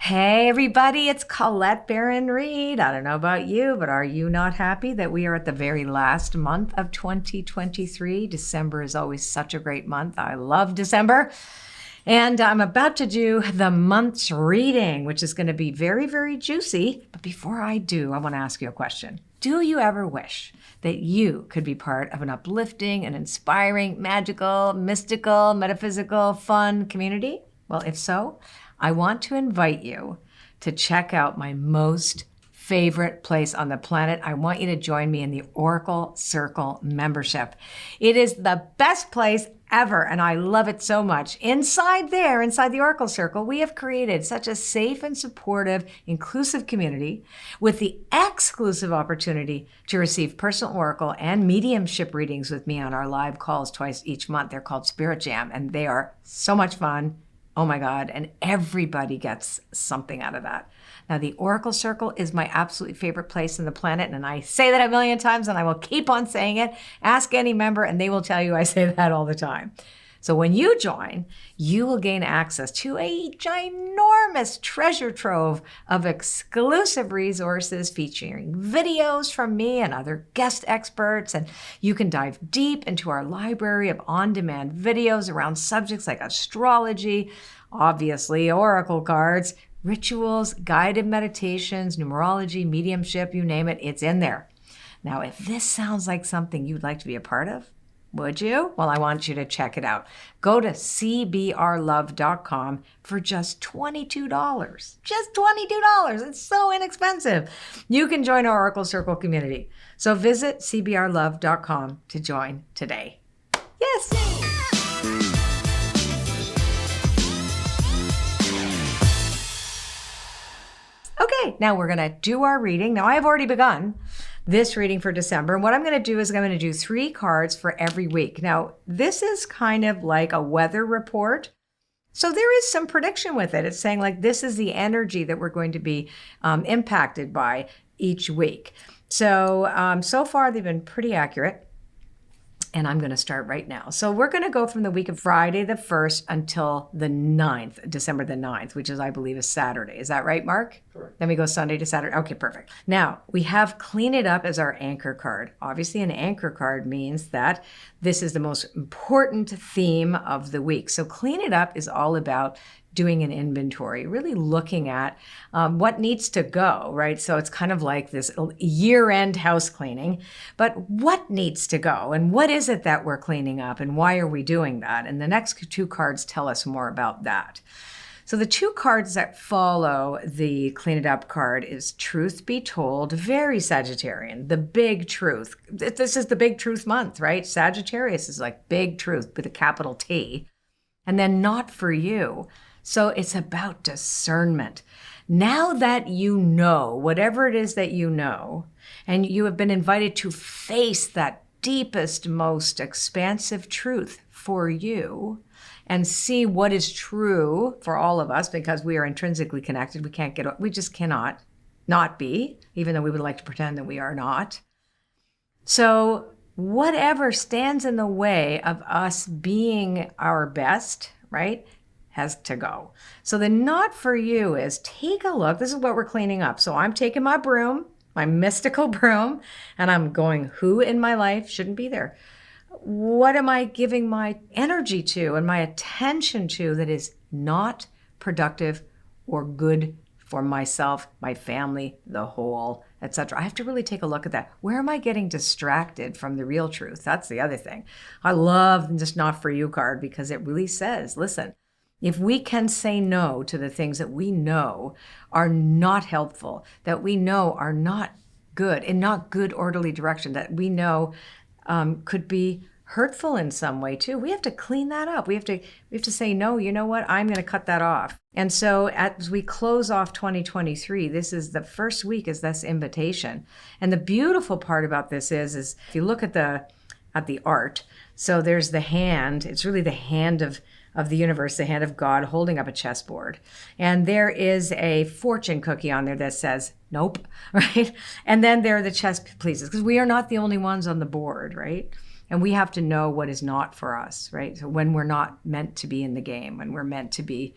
Hey everybody, it's Colette Baron-Reid. I don't know about you, but are you not happy that we are at the very last month of 2023? December is always such a great month. I love December. And I'm about to do the month's reading, which is going to be very, very juicy. But before I do, I want to ask you a question. Do you ever wish that you could be part of an uplifting and inspiring, magical, mystical, metaphysical, fun community? Well, if so, I want to invite you to check out my most favorite place on the planet. I want you to join me in the Oracle Circle membership. It is the best place ever, and I love it so much. Inside the Oracle Circle, we have created such a safe and supportive, inclusive community with the exclusive opportunity to receive personal oracle and mediumship readings with me on our live calls twice each month. They're called Spirit Jam, and they are so much fun. Oh my God, and everybody gets something out of that. Now, the Oracle Circle is my absolutely favorite place on the planet, and I say that a million times, and I will keep on saying it. Ask any member, and they will tell you I say that all the time. So when you join, you will gain access to a ginormous treasure trove of exclusive resources featuring videos from me and other guest experts. And you can dive deep into our library of on-demand videos around subjects like astrology, obviously oracle cards, rituals, guided meditations, numerology, mediumship, you name it, it's in there. Now, if this sounds like something you'd like to be a part of, would you? Well, I want you to check it out. Go to cbrlove.com for just $22. Just $22. It's so inexpensive. You can join our Oracle Circle community. So visit cbrlove.com to join today. Yes. Okay, now we're going to do our reading. Now, I have already begun this reading for December. And what I'm going to do is I'm going to do 3 cards for every week. Now, this is kind of like a weather report. So there is some prediction with it. It's saying like this is the energy that we're going to be impacted by each week. So, so far they've been pretty accurate. And I'm going to start right now. So we're going to go from the week of Friday the 1st until the 9th, December the 9th, which is, I believe, is Saturday. Is that right, Mark? Correct. Then we go Sunday to Saturday. Okay, perfect. Now, we have Clean It Up as our anchor card. Obviously, an anchor card means that this is the most important theme of the week. So Clean It Up is all about doing an inventory, really looking at what needs to go, right? So it's kind of like this year-end house cleaning, but what needs to go and what is it that we're cleaning up and why are we doing that? And the next 2 cards tell us more about that. So the 2 cards that follow the Clean It Up card is Truth Be Told, very Sagittarian, the big truth. This is the big truth month, right? Sagittarius is like big truth with a capital T. And then Not For You. So it's about discernment. Now that you know, whatever it is that you know, and you have been invited to face that deepest, most expansive truth for you and see what is true for all of us because we are intrinsically connected. We just cannot not be, even though we would like to pretend that we are not. So whatever stands in the way of us being our best, right, has to go. So the Not For You is take a look. This is what we're cleaning up. So I'm taking my broom, my mystical broom, and I'm going, who in my life shouldn't be there? What am I giving my energy to and my attention to that is not productive or good for myself, my family, the whole, etc. I have to really take a look at that. Where am I getting distracted from the real truth? That's the other thing. I love this Not For You card because it really says, listen, if we can say no to the things that we know are not helpful, that we know are not good, in not good orderly direction, that we know could be hurtful in some way too, we have to clean that up. We have to say, no, you know what? I'm going to cut that off. And so as we close off 2023, this is the first week is this invitation. And the beautiful part about this is if you look at the art, so there's the hand, it's really the hand of the universe, the hand of God holding up a chessboard. And there is a fortune cookie on there that says, nope, right? And then there are the chess pieces, because we are not the only ones on the board, right? And we have to know what is not for us, right? So when we're not meant to be in the game, when we're meant to be,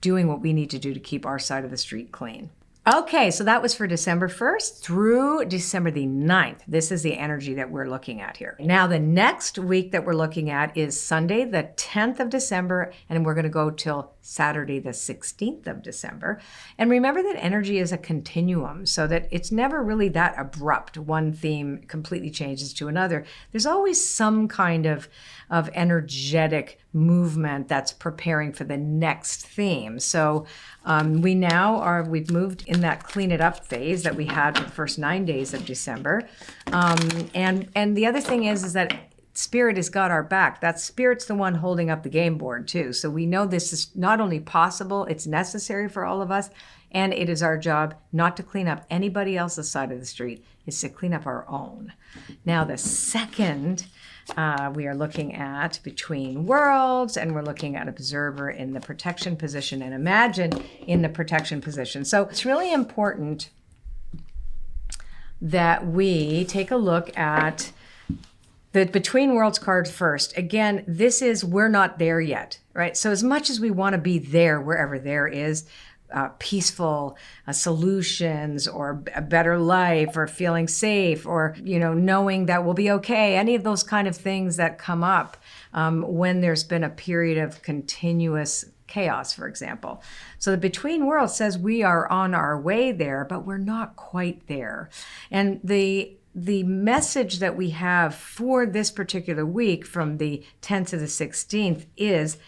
doing what we need to do to keep our side of the street clean. Okay, so that was for December 1st through December the 9th. This is the energy that we're looking at here. Now, the next week that we're looking at is Sunday, the 10th of December, and we're going to go till Saturday, the 16th of December. And remember that energy is a continuum, so that it's never really that abrupt. One theme completely changes to another. There's always some kind of energetic movement that's preparing for the next theme. So we've moved in that clean it up phase that we had for the first 9 days of December. And the other thing is that Spirit has got our back. That Spirit's the one holding up the game board too. So we know this is not only possible, it's necessary for all of us. And it is our job not to clean up anybody else's side of the street. It's to clean up our own. Now, the second, we are looking at between worlds, and we're looking at observer in the protection position and imagine in the protection position. So it's really important that we take a look at the Between Worlds card first. Again, this is, we're not there yet, right? So as much as we want to be there, wherever there is, peaceful solutions or a better life or feeling safe or, knowing that we'll be okay, any of those kind of things that come up when there's been a period of continuous chaos, for example. So the Between Worlds says we are on our way there, but we're not quite there. And the message that we have for this particular week from the 10th to the 16th is,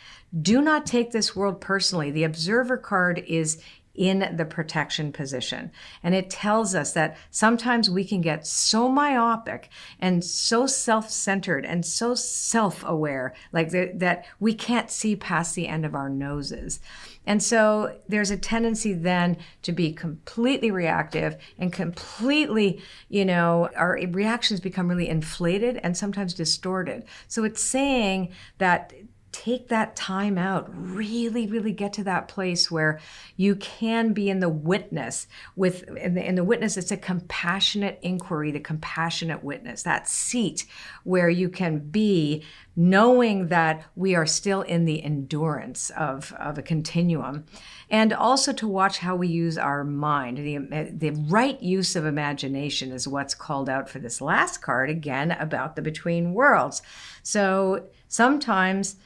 do not take this world personally. The observer card is in the protection position. And it tells us that sometimes we can get so myopic and so self-centered and so self-aware, that we can't see past the end of our noses. And so there's a tendency then to be completely reactive and completely, our reactions become really inflated and sometimes distorted. So it's saying that take that time out, really, really get to that place where you can be in the witness. In the witness, it's a compassionate inquiry, the compassionate witness, that seat where you can be knowing that we are still in the endurance of a continuum. And also to watch how we use our mind. The right use of imagination is what's called out for this last card, again, about the Between Worlds. So sometimes,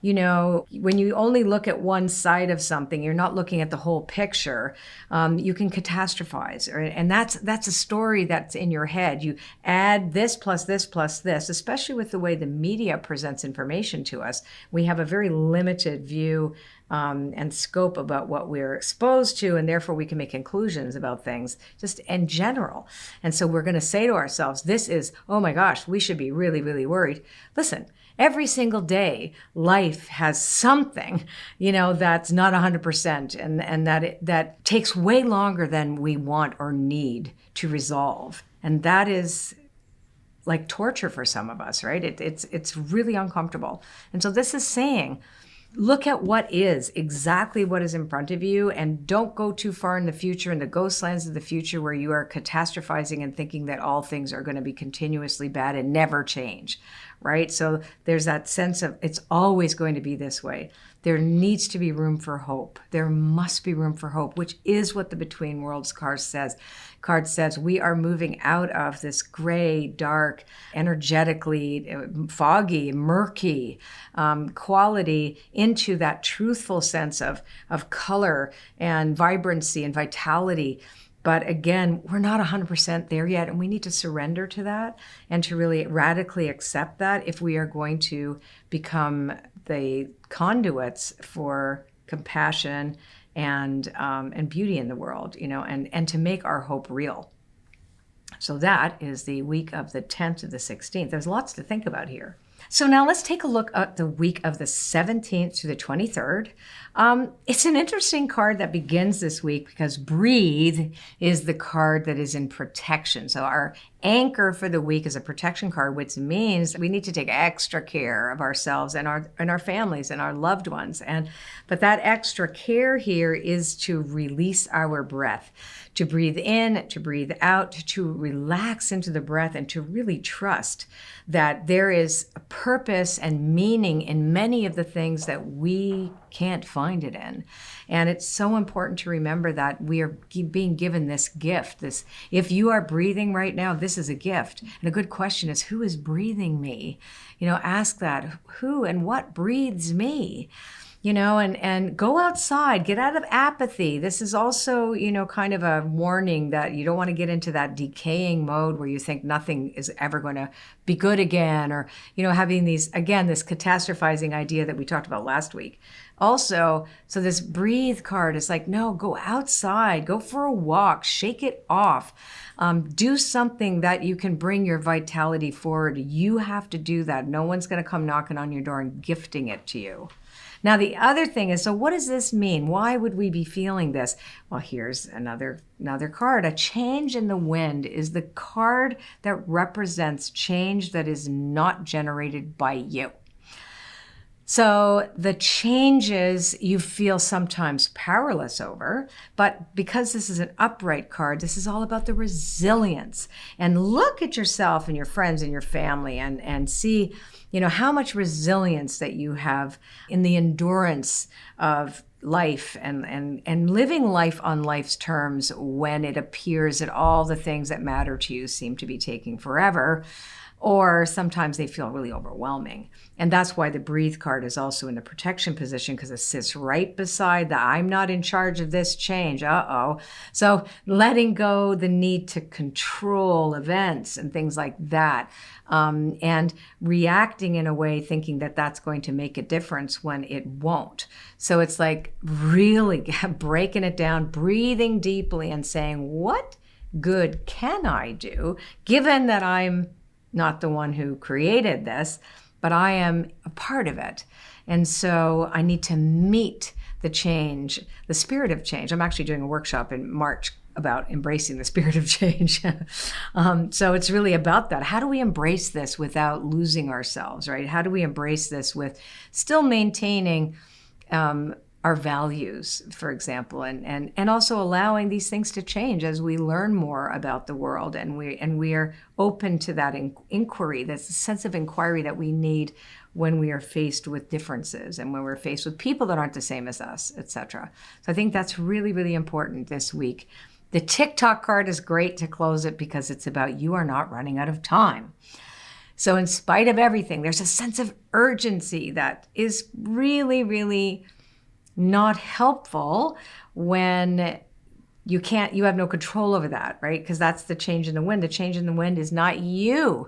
when you only look at one side of something, you're not looking at the whole picture. You can catastrophize, and that's a story that's in your head. You add this plus this plus this, especially with the way the media presents information to us. We have a very limited view and scope about what we're exposed to, and therefore we can make conclusions about things just in general. And so we're going to say to ourselves, this is, oh my gosh, we should be really, really worried. Listen, every single day, life has something, that's not 100%, and that takes way longer than we want or need to resolve. And that is like torture for some of us, right? It's really uncomfortable. And so this is saying, look at what is, exactly what is in front of you, and don't go too far in the future, in the ghost lands of the future where you are catastrophizing and thinking that all things are going to be continuously bad and never change, right? So there's that sense of it's always going to be this way. There needs to be room for hope. There must be room for hope, which is what the Between Worlds card says. We are moving out of this gray, dark, energetically foggy, murky quality into that truthful sense of color and vibrancy and vitality. But again, we're not 100% there yet, and we need to surrender to that and to really radically accept that if we are going to become the conduits for compassion and beauty in the world, and to make our hope real. So that is the week of the 10th to the 16th. There's lots to think about here. So now let's take a look at the week of the 17th to the 23rd. It's an interesting card that begins this week because Breathe is the card that is in protection. So our anchor for the week is a protection card, which means we need to take extra care of ourselves and our families and our loved ones. But that extra care here is to release our breath, to breathe in, to breathe out, to relax into the breath, and to really trust that there is a purpose and meaning in many of the things that we can't find it in. And it's so important to remember that we are being given this gift. If you are breathing right now, this is a gift. And a good question is, who is breathing me? Ask that, who and what breathes me? And go outside, get out of apathy. This is also, kind of a warning that you don't want to get into that decaying mode where you think nothing is ever going to be good again, or, having this catastrophizing idea that we talked about last week. Also, so this breathe card is like, no, go outside, go for a walk, shake it off. Do something that you can bring your vitality forward. You have to do that. No one's going to come knocking on your door and gifting it to you. Now, the other thing is, so what does this mean? Why would we be feeling this? Well, here's another card. A change in the wind is the card that represents change that is not generated by you. So the changes you feel sometimes powerless over, but because this is an upright card, this is all about the resilience. And look at yourself and your friends and your family and see, how much resilience that you have in the endurance of life and living life on life's terms when it appears that all the things that matter to you seem to be taking forever, or sometimes they feel really overwhelming. And that's why the breathe card is also in the protection position, because it sits right beside the I'm not in charge of this change. So letting go the need to control events and things like that, and reacting in a way thinking that that's going to make a difference when it won't. So it's like really breaking it down, breathing deeply and saying, what good can I do, given that I'm not the one who created this, but I am a part of it. And so I need to meet the change, the spirit of change. I'm actually doing a workshop in March about embracing the spirit of change. So it's really about that. How do we embrace this without losing ourselves, right? How do we embrace this with still maintaining our values, for example, and also allowing these things to change as we learn more about the world, and we are open to that inquiry, that sense of inquiry that we need when we are faced with differences and when we're faced with people that aren't the same as us, etc. So I think that's really, really important this week. The TikTok card is great to close it because it's about you are not running out of time. So in spite of everything, there's a sense of urgency that is really, really not helpful when you have no control over that, right? Because that's the change in the wind. The change in the wind is not you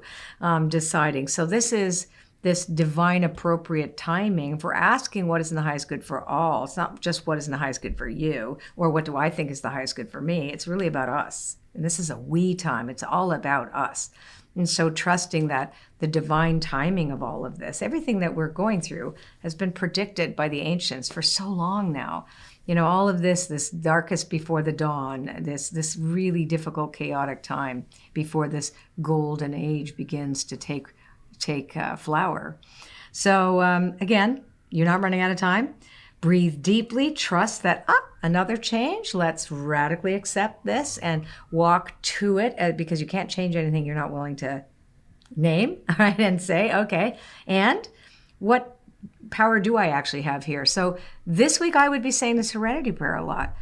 deciding. So this is this divine appropriate timing for asking what is in the highest good for all. It's not just what is in the highest good for you, or what do I think is the highest good for me. It's really about us. And this is a we time. It's all about us. And so trusting that the divine timing of all of this, everything that we're going through, has been predicted by the ancients for so long now. All of this darkest before the dawn, this really difficult, chaotic time before this golden age begins to take flower. So again, you're not running out of time. Breathe deeply, trust that another change. Let's radically accept this and walk to it, because you can't change anything you're not willing to name, all right, and say, okay, and what power do I actually have here? So this week I would be saying the serenity prayer a lot.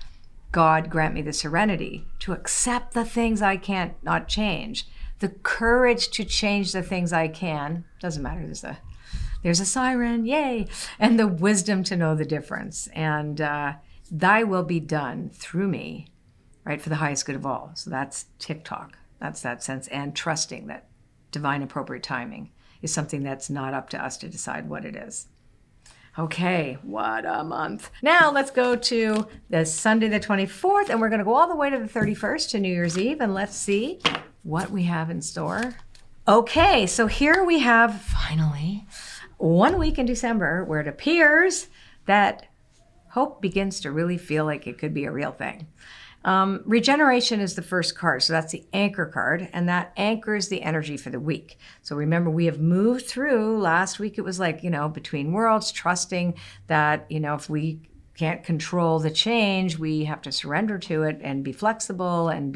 God, grant me the serenity to accept the things I can't not change, the courage to change the things I can. Doesn't matter, there's a siren, yay, and the wisdom to know the difference. And thy will be done through me, right, for the highest good of all. So that's TikTok. That's that sense, and trusting that divine appropriate timing is something that's not up to us to decide what it is. Okay, what a month. Now let's go to the Sunday the 24th, and we're going to go all the way to the 31st, to New Year's Eve, and let's see what we have in store. Okay, so here we have finally 1 week in December where it appears that hope begins to really feel like it could be a real thing. Regeneration is the first card. So that's the anchor card, and that anchors the energy for the week. So remember, we have moved through, last week it was like, between worlds, trusting that, if we can't control the change, we have to surrender to it and be flexible, and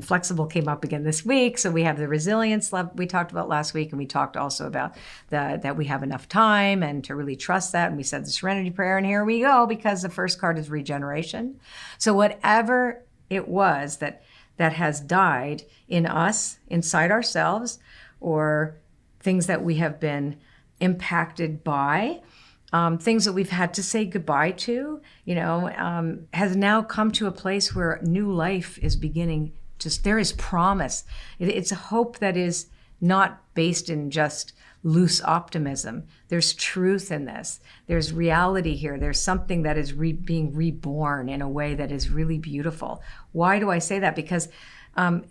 flexible came up again this week. So we have the resilience we talked about last week, and we talked also about that we have enough time and to really trust that. And we said the serenity prayer, and here we go, because the first card is regeneration. So whatever it was that has died in us, inside ourselves, or things that we have been impacted by, things that we've had to say goodbye to, has now come to a place where new life is beginning. There is promise. It's a hope that is not based in just loose optimism. There's truth in this. There's reality here. There's something that is being reborn in a way that is really beautiful. Why do I say that? Because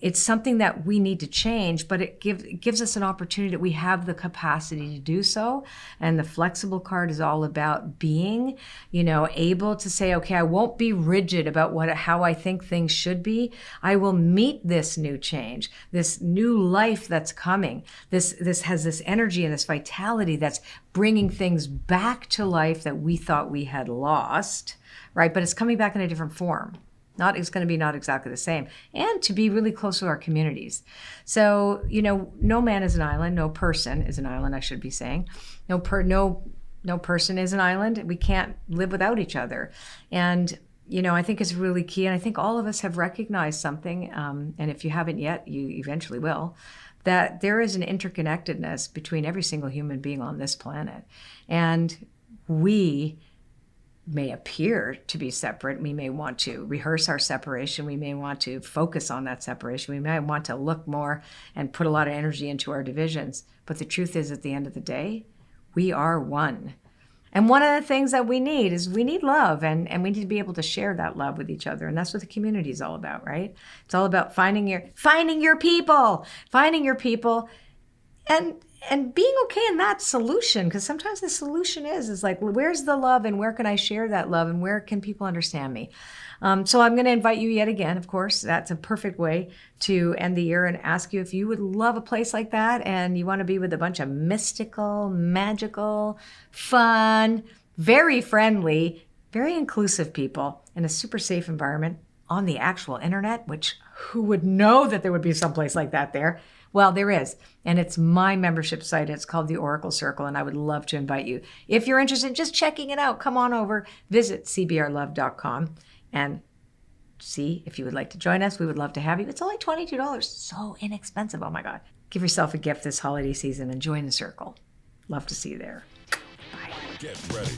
it's something that we need to change, but it gives us an opportunity that we have the capacity to do so. And the flexible card is all about being, able to say, okay, I won't be rigid about how I think things should be. I will meet this new change, this new life that's coming. This has this energy and this vitality that's bringing things back to life that we thought we had lost, right? But it's coming back in a different form. It's going to be not exactly the same, and to be really close to our communities. So, no man is an island, no person is an island, I should be saying. No person is an island. We can't live without each other. And, I think it's really key, and I think all of us have recognized something, and if you haven't yet, you eventually will, that there is an interconnectedness between every single human being on this planet. And we may appear to be separate. We may want to rehearse our separation. We may want to focus on that separation. We may want to look more and put a lot of energy into our divisions. But the truth is, at the end of the day, we are one. And one of the things that we need is we need love, and we need to be able to share that love with each other. And that's what the community is all about, right? It's all about finding your people, and being okay in that solution, because sometimes the solution is like, where's the love, and where can I share that love, and where can people understand me? So I'm going to invite you yet again, of course. That's a perfect way to end the year, and ask you if you would love a place like that, and you want to be with a bunch of mystical, magical, fun, very friendly, very inclusive people in a super safe environment on the actual internet, which who would know that there would be someplace like that there? Well, there is, and it's my membership site. It's called the Oracle Circle, and I would love to invite you. If you're interested in just checking it out, come on over, visit cbrlove.com, and see if you would like to join us. We would love to have you. It's only $22, so inexpensive. Oh my God. Give yourself a gift this holiday season and join the circle. Love to see you there. Bye. Get ready.